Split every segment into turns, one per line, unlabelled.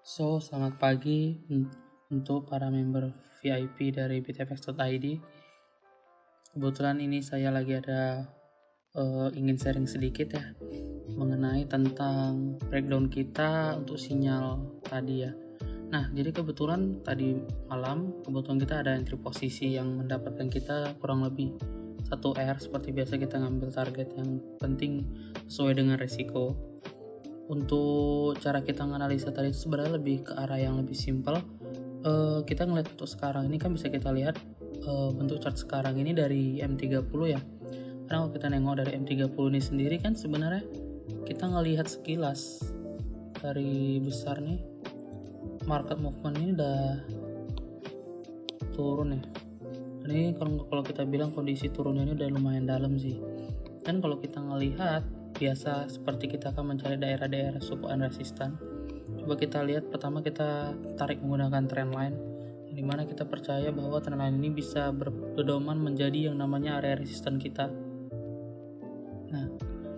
Selamat pagi untuk para member VIP dari bitfx.id. Kebetulan ini saya lagi ada ingin sharing sedikit ya mengenai tentang breakdown kita untuk sinyal tadi ya. Nah, jadi kebetulan tadi malam kita ada entry posisi yang mendapatkan kita kurang lebih 1R. Seperti biasa kita ngambil target yang penting sesuai dengan resiko. Untuk cara kita menganalisa tadi itu sebenarnya lebih ke arah yang lebih simpel. Kita ngeliat untuk sekarang ini kan bisa kita lihat bentuk chart sekarang ini dari M30 ya. Karena kalau kita nengok dari M30 ini sendiri kan sebenarnya kita ngelihat sekilas dari besar nih market movement ini udah turun ya. Ini kalau kita bilang kondisi turunnya ini udah lumayan dalam sih. Dan kalau kita ngelihat biasa seperti kita akan mencari daerah-daerah support and resistance. Coba kita lihat, pertama kita tarik menggunakan trendline, dimana kita percaya bahwa trendline ini bisa berpedoman menjadi yang namanya area resistance kita. Nah,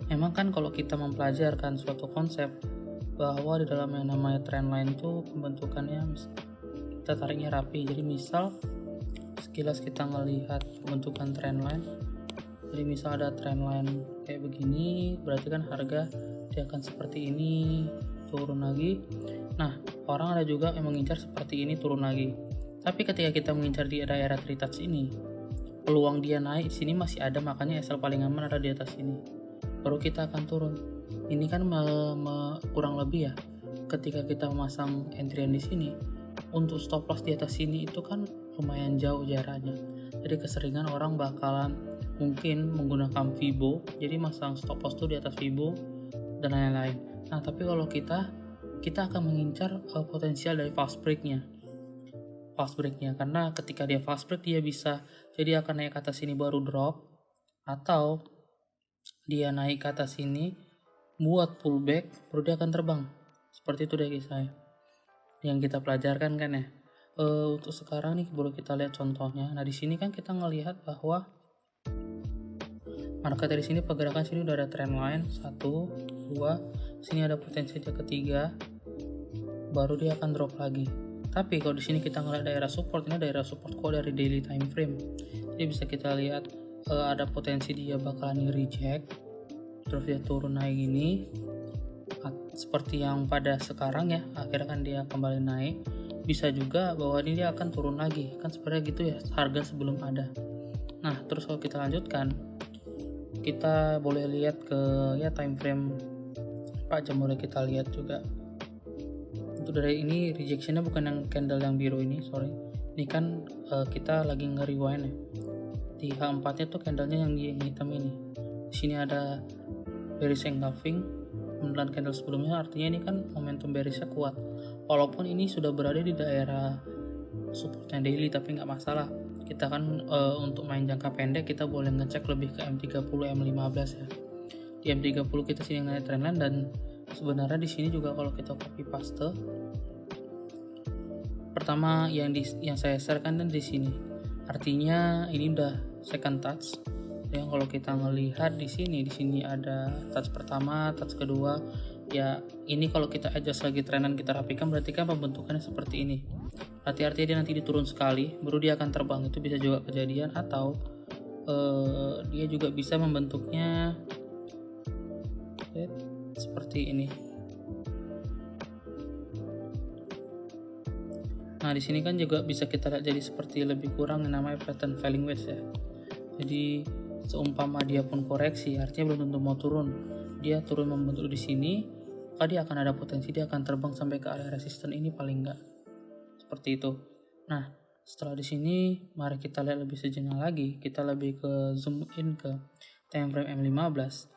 memang kan kalau kita mempelajarkan suatu konsep bahwa di dalam yang namanya trendline itu pembentukannya kita tariknya rapi. Jadi misal sekilas kita ngelihat pembentukan trendline, jadi misal ada trendline kayak begini, berarti kan harga dia akan seperti ini, turun lagi. Nah, orang ada juga yang mengincar seperti ini, turun lagi. Tapi ketika kita mengincar di daerah retouch ini, peluang dia naik sini masih ada, makanya SL paling aman ada di atas ini. Baru kita akan turun. Ini kan kurang lebih ya, ketika kita memasang entry di sini, untuk stop loss di atas sini itu kan lumayan jauh jaraknya. Jadi keseringan orang bakalan mungkin menggunakan Fibo, jadi masang stop loss tuh di atas Fibo dan lain-lain. Nah, tapi kalau kita akan mengincar potensial dari fast breaknya, karena ketika dia fast break dia bisa jadi akan naik ke atas sini baru drop, atau dia naik ke atas sini buat pullback baru dia akan terbang. Seperti itu deh guys saya yang kita pelajarkan kan ya. Untuk sekarang nih boleh kita lihat contohnya. Nah, di sini kan kita ngelihat bahwa market dari sini pergerakan sini udah ada trend line 1, 2, sini ada potensi dia ketiga, baru dia akan drop lagi. Tapi kalau di sini kita ngelihat daerah support, ini daerah support kok dari daily time frame. Jadi bisa kita lihat ada potensi dia bakalan reject, terus dia turun naik gini, seperti yang pada sekarang ya, akhirnya kan dia kembali naik. Bisa juga bahwa ini dia akan turun lagi, kan sebenarnya gitu ya harga sebelum ada. Nah, terus kalau kita lanjutkan, kita boleh lihat ke ya time frame 4 jam, boleh kita lihat juga. Untuk dari ini rejectionnya bukan yang candle yang biru ini, sorry. Ini kan kita lagi nge-rewind ya. Di H4 nya tuh candlenya yang hitam ini. Di sini ada bearish engulfing menelan candle sebelumnya, artinya ini kan momentum bearishnya kuat. Walaupun ini sudah berada di daerah supportnya daily, tapi nggak masalah. Kita kan untuk main jangka pendek kita boleh ngecek lebih ke M30, M15 ya. Di M30 kita sini naik trendline, dan sebenarnya di sini juga kalau kita copy paste, pertama yang saya share kan di sini, artinya ini udah second touch. Yang kalau kita ngelihat di sini ada touch pertama, touch kedua. Ya, ini kalau kita adjust lagi trendan kita rapikan, berarti kan pembentukannya seperti ini. Artinya dia nanti diturun sekali, baru dia akan terbang. Itu bisa juga kejadian, atau dia juga bisa membentuknya seperti ini. Nah, di sini kan juga bisa kita lihat jadi seperti lebih kurang yang namanya pattern falling wedge ya. Jadi seumpama dia pun koreksi, artinya belum tentu mau turun. Dia turun membentuk di sini, maka dia akan ada potensi dia akan terbang sampai ke area resisten ini paling enggak. Seperti itu. Nah, setelah di sini mari kita lihat lebih sejenak lagi. Kita lebih ke zoom in ke time frame M15.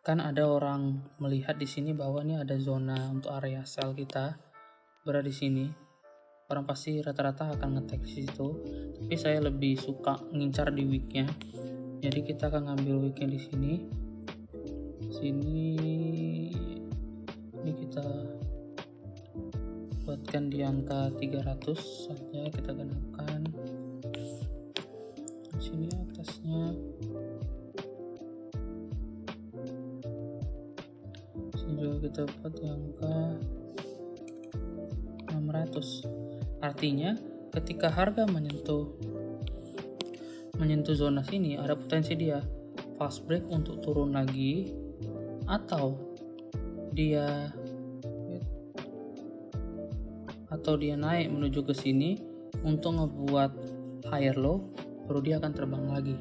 Kan ada orang melihat di sini bahwa ini ada zona untuk area sell kita berada di sini. Orang pasti rata-rata akan ngetek di situ, tapi saya lebih suka ngincar di weeknya. Jadi kita akan ngambil weeknya di sini. Ini kita buatkan di angka 300 saja, kita gunakan di sini atasnya. Di Ini juga kita buat di angka 600. Artinya ketika harga menyentuh zona sini, ada potensi dia fast break untuk turun lagi, atau dia naik menuju ke sini untuk ngebuat higher low, baru dia akan terbang lagi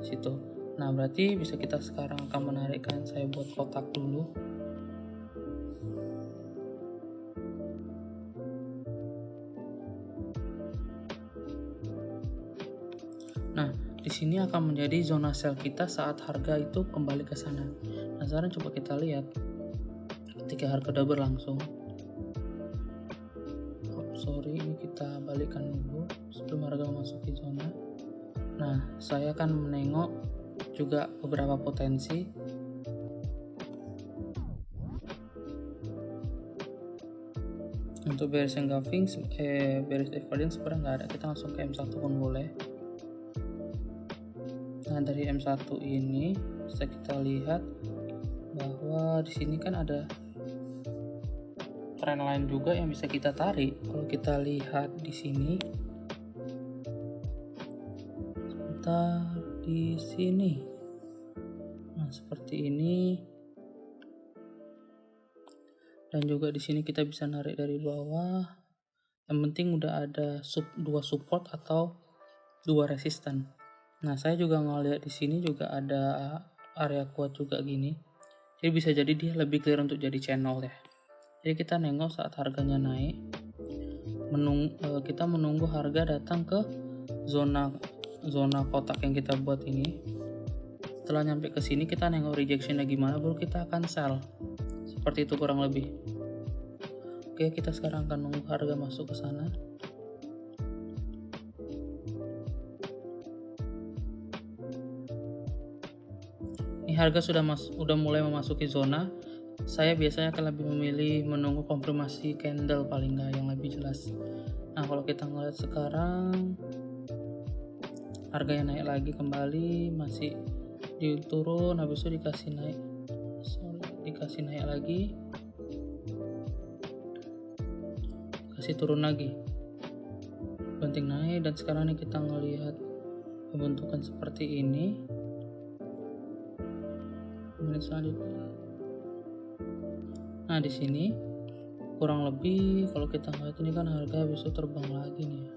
situ. Nah, berarti bisa kita sekarang akan menarikkan. Saya buat kotak dulu. Nah, di sini akan menjadi zona sell kita saat harga itu kembali ke sana. Nah, sekarang coba kita lihat ketika harga udah berlangsung. Ini kita balikkan dulu sebelum harga memasuki zona. Nah, saya akan menengok juga beberapa potensi. Untuk bearish engulfing, bearish divergence sebenarnya nggak ada, kita langsung ke M1 pun boleh. Nah, dari M1 ini bisa kita lihat bahwa di sini kan ada trend line juga yang bisa kita tarik. Kalau kita lihat di sini, sebentar di sini, nah seperti ini, dan juga di sini kita bisa narik dari bawah. Yang penting udah ada dua support atau dua resisten. Nah, saya juga ngeliat di sini juga ada area kuat juga gini. Jadi bisa jadi dia lebih clear untuk jadi channel ya. Jadi kita nengok saat harganya naik, kita menunggu harga datang ke zona kotak yang kita buat ini. Setelah nyampe ke sini kita nengok rejectionnya gimana, baru kita akan sell. Seperti itu kurang lebih. Oke, kita sekarang akan nunggu harga masuk ke sana. Ini harga sudah mulai memasuki zona. Saya biasanya akan lebih memilih menunggu konfirmasi candle paling nggak yang lebih jelas. Nah, kalau kita ngeliat sekarang harganya naik lagi kembali, masih turun, habis itu dikasih naik lagi, kasih turun lagi, banting naik, dan sekarang nih kita ngelihat pembentukan seperti ini. Menit selanjutnya. Nah, di sini kurang lebih kalau kita lihat ini kan harga bisa terbang lagi nih.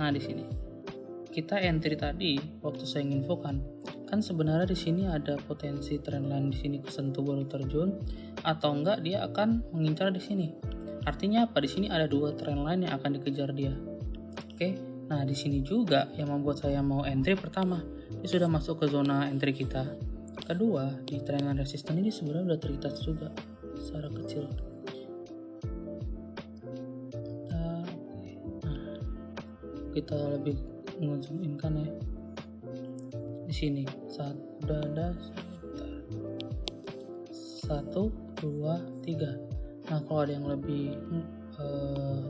Nah, di sini kita entry tadi waktu saya infokan kan sebenarnya di sini ada potensi trendline di sini kesentuh baru terjun, atau enggak dia akan mengincar di sini. Artinya apa? Di sini ada dua trendline yang akan dikejar dia. Oke. Nah, di sini juga yang membuat saya mau entry. Pertama, dia sudah masuk ke zona entry kita. Kedua, di trendline resisten ini sebenarnya udah teritas juga secara kecil. Nah, kita lebih nge-zoom kan ya. Di sini saat udah ada 1, 2, 3. Nah, kalau ada yang lebih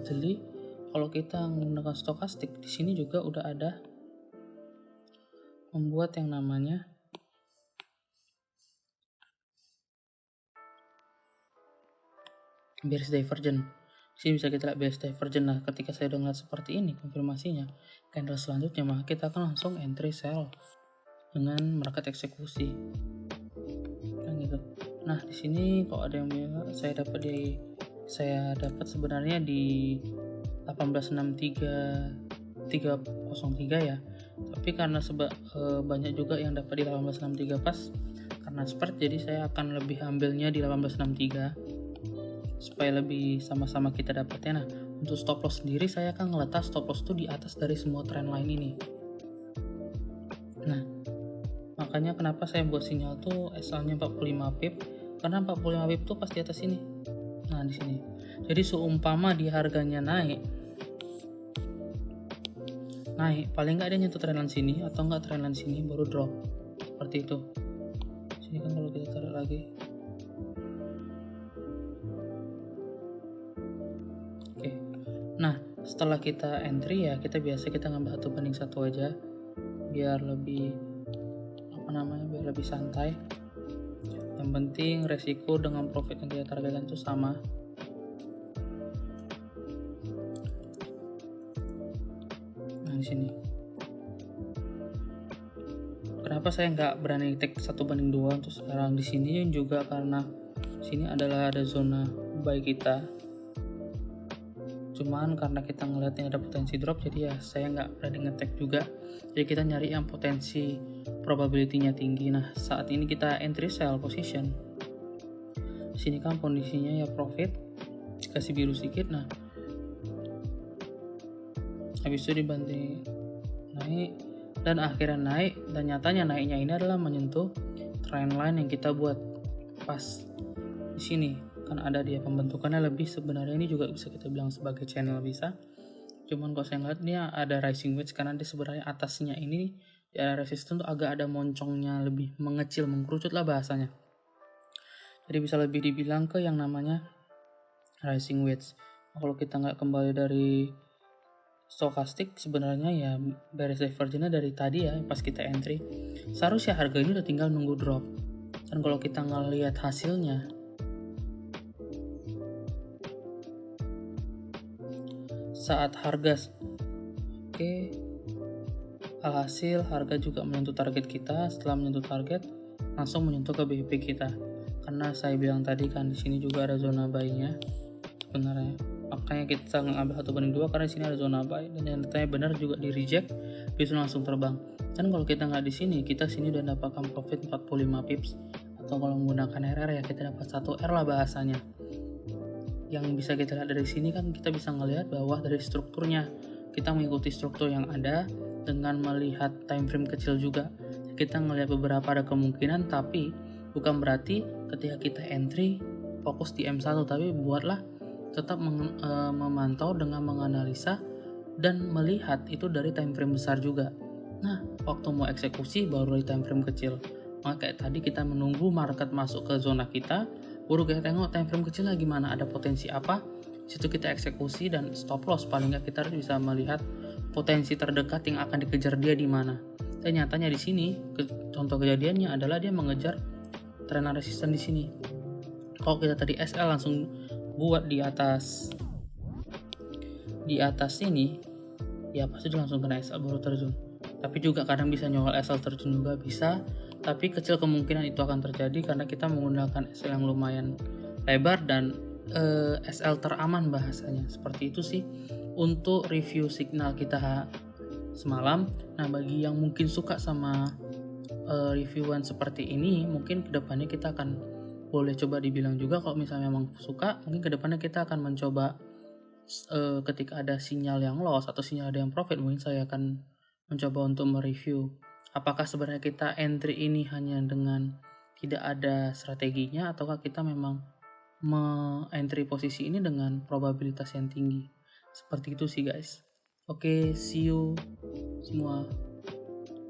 jeli, kalau kita menggunakan stokastik, di sini juga udah ada membuat yang namanya bearish divergence. Di sini bisa kita lihat bearish divergence. Nah, ketika saya udah ngeliat seperti ini konfirmasinya, candle selanjutnya maka kita akan langsung entry sell dengan market eksekusi. Kan gitu. Nah, di sini kalau ada yang bilang saya dapat sebenarnya di 1863 ya. Tapi karena banyak juga yang dapat di 1863 pas karena spread, jadi saya akan lebih ambilnya di 1863 supaya lebih sama-sama kita dapatnya. Nah, untuk stop loss sendiri saya akan ngeletak stop loss itu di atas dari semua trend line ini. Nah, makanya kenapa saya buat sinyal tuh SL-nya 45 pip, karena 45 pip tuh pas di atas ini. Nah, di sini. Jadi seumpama di harganya naik, paling nggak dia nyentuh trendline sini atau nggak trendline sini baru drop seperti itu. Sini kan kalau kita tarik lagi, oke. Nah, setelah kita entry ya kita ngambil satu banding satu aja biar lebih lebih santai. Yang penting resiko dengan profit yang kita targetkan itu sama. Nah di sini. Kenapa saya nggak berani take 1:2 untuk sekarang? Di sini juga karena sini adalah ada zona buy kita. Cuman karena kita ngeliatnya ada potensi drop, jadi ya saya nggak berani nge-take juga. Jadi kita nyari yang potensi probability-nya tinggi. Nah saat ini kita entry sell position. Sini kan kondisinya ya profit, kasih biru sedikit. Nah habis itu dibanting naik dan akhirnya naik, dan nyatanya naiknya ini adalah menyentuh trendline yang kita buat pas di sini. Kan ada dia pembentukannya lebih, sebenarnya ini juga bisa kita bilang sebagai channel bisa. Cuman kalau saya ngeliat dia ada rising wedge karena dia sebenarnya atasnya ini di area resistance tuh agak ada moncongnya, lebih mengecil, mengkerucut lah bahasanya. Jadi bisa lebih dibilang ke yang namanya rising wedge. Kalau kita nggak kembali dari stokastik, sebenarnya ya bearish divergence dari tadi ya pas kita entry, seharusnya harga ini udah tinggal nunggu drop. Dan kalau kita ngelihat hasilnya, saat harga alhasil harga juga menyentuh target kita. Setelah menyentuh target langsung menyentuh ke BP kita, karena saya bilang tadi kan di sini juga ada zona buy-nya sebenarnya. Makanya kita ngambil 1:2 karena di sini ada zona buy, dan yang ternyata benar juga di reject, bisa langsung terbang. Dan kalau kita nggak di sini, kita sini udah dapatkan profit 45 pips, atau kalau menggunakan RR ya kita dapat 1 R lah bahasanya. Yang bisa kita lihat dari sini kan kita bisa ngelihat bahwa dari strukturnya kita mengikuti struktur yang ada dengan melihat time frame kecil juga. Kita ngelihat beberapa ada kemungkinan, tapi bukan berarti ketika kita entry fokus di M1, tapi buatlah tetap memantau dengan menganalisa dan melihat itu dari time frame besar juga. Nah, waktu mau eksekusi baru dari time frame kecil. Maka kayak tadi kita menunggu market masuk ke zona kita, baru kita tengok time frame kecilnya gimana, ada potensi apa, situ kita eksekusi dan stop loss. Paling nggak kita bisa melihat potensi terdekat yang akan dikejar dia di mana. Dan nyatanya di sini contoh kejadiannya adalah dia mengejar trend resisten di sini. Kalau kita tadi SL langsung buat di atas ini, ya pasti langsung kena SL baru terjun. Tapi juga kadang bisa nyolol SL terjun juga bisa, tapi kecil kemungkinan itu akan terjadi karena kita menggunakan SL yang lumayan lebar dan SL teraman bahasanya. Seperti itu sih untuk review signal kita semalam. Nah bagi yang mungkin suka sama reviewan seperti ini, mungkin kedepannya kita akan boleh coba dibilang juga kalau misalnya memang suka, mungkin kedepannya kita akan mencoba ketika ada sinyal yang loss atau sinyal ada yang profit, mungkin saya akan mencoba untuk mereview apakah sebenarnya kita entry ini hanya dengan tidak ada strateginya, ataukah kita memang entry posisi ini dengan probabilitas yang tinggi. Seperti itu sih guys. Oke, see you semua.